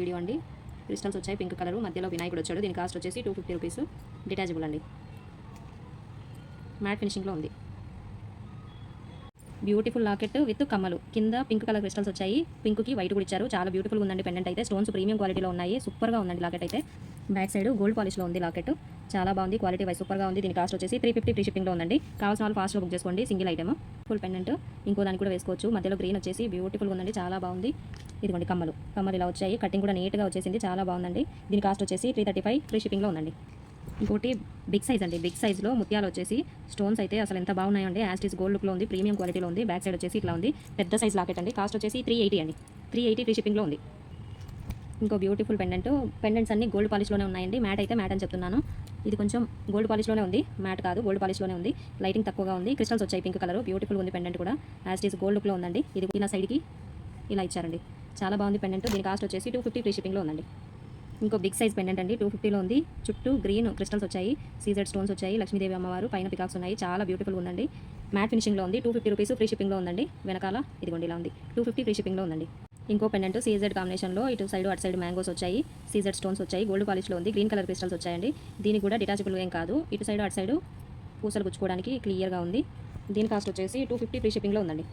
Video అండి. Crystals వచ్చాయి pink colour, మధ్యలో వినాయకుడు వచ్చాడు. దీని కాస్ట్ వచ్చేసి 250 రూపీస్. డిటాచబుల్ అండి, మ్యాట్ ఫినిషింగ్లో ఉంది. బ్యూటిఫుల్ లాకెట్ విత్ కమ్మలు, కింద పింక్ కలర్ క్రిస్టల్స్ వచ్చాయి. పింక్కి వైట్ కూడా ఇచ్చారు. చాలా బ్యూటిఫుల్గా ఉందండి పెండెంట్ అయితే. స్టోన్స్ ప్రీమియం క్వాలిటీలో ఉన్నాయి. సూపర్గా ఉందండి లాకెట్ అయితే. బ్యాక్ సైడ్ గోల్డ్ పాలిష్లో ఉంది లాకెట్. చాలా బాగుంది, క్వాలిటీ వైజ్ సూపర్గా ఉంది. దీని కాస్ట్ వచ్చేసి 350 ఫ్రీ షిప్పింగ్లో ఉందండి. కావాల్సిన వాళ్ళు ఫాస్ట్గా బుక్ చేసుకోండి. సింగిల్ ఐటమ్ ఫుల్ పెండెంట్, ఇంకో దానికి కూడా వేసుకోవచ్చు. మధ్యలో గ్రీన్ వచ్చేసి బ్యూటిఫుల్గా ఉందండి, చాలా బాగుంది. ఇదిగోండి కమ్మలు ఇలా వచ్చాయి. కటింగ్ కూడా నీట్గా వచ్చేసింది, చాలా బాగుందండి. దీని కాస్ట్ వచ్చేసి 335 ఫ్రీ షిప్పింగ్లో ఉందండి. ఇంకోటి బిగ్ సైజ్ అండి. బిగ్ సైజ్లో ముత్యాలు వచ్చేసి స్టోన్స్ అయితే అసలు ఎంత బాగున్నాయండి. యాస్టీస్ గోల్డ్ లుక్లో ఉంది, ప్రీమియం క్వాలిటీలో ఉంది. బ్యాక్ సైడ్ వచ్చేసి ఇట్లా ఉంది. పెద్ద సైజ్ లాకెట్ అండి. కాస్ట్ వచ్చేసి 380 అండి. 380 ఫ్రీ షిప్పింగ్లో ఉంది. ఇంకో బ్యూటిఫుల్ పెండెంట్స్ అన్ని గోల్డ్ పాలిష్లోనే ఉన్నాయండి. మ్యాట్ అయితే మ్యాట్ అని చెప్తున్నాను. ఇది కొంచెం గోల్డ్ పాలిష్లోనే ఉంది, మ్యాట్ కాదు, గోల్డ్ పాలిష్లోనే ఉంది. లైటింగ్ తక్కువగా ఉంది. క్రిస్టల్స్ వచ్చాయి పింక్ కలర్, బ్యూటిఫుల్ ఉంది. పెండెంట్ కూడా యాస్టీస్ గోల్డ్ లుక్లో ఉందండి. ఇది ఇలా సైడ్కి ఇలా ఇచ్చారండి, చాలా బాగుంది పెండెంట్. దీని కాస్ట్ వచ్చేసి 250 ఫ్రీ షిప్పింగ్లో ఉందండి. ఇంకో బిగ్ సైజ్ పెండెంట్ అండి, 250లో ఉంది. చుట్టూ గ్రీన్ క్రిస్టల్స్ వచ్చాయి, సీజెడ్ స్టోన్స్ వచ్చాయి, లక్ష్మీదేవి అమ్మవారు పైన పికాక్స్ ఉన్నాయి. చాలా బ్యూటిఫుల్ ఉందండి. మ్యాట్ ఫినిషింగ్లో ఉంది. 250 రూపీస్ ఫ్రీ షిప్పింగ్లో ఉందండి. వెనకాల ఇదిగోండి ఇలా ఉంది, 250 ఫ్రీ షిప్పింగ్లో ఉందండి. ఇంకో పెండెంట్ సీజెడ్ కాంబినేషన్లో, ఇటు సైడ్ అటు సైడ్ మ్యాంగోస్ వచ్చాయి, సీజెడ్ స్టోన్స్ వచ్చాయి, గోల్డ్ పాలిష్లో ఉంది. గ్రీన్ కలర్ క్రిస్టల్స్ వచ్చాయండి. దీనికి కూడా డిటాచబుల్ ఏం కాదు. ఇటు సైడ్ అటు సైడ్ పూసలు గుచ్చుకోవడానికి క్లియర్గా ఉంది. దీని కాస్ట్ వచ్చేసి 250 ఫ్రీ షిప్పింగ్లో ఉందండి.